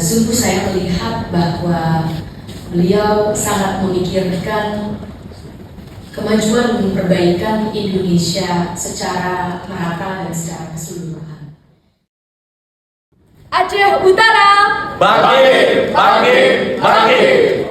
sungguh saya melihat bahwa beliau sangat memikirkan kemajuan dan perbaikan Indonesia secara merata dan secara keseluruhan. Aceh Utara, Bangkit, bangkit, bangkit.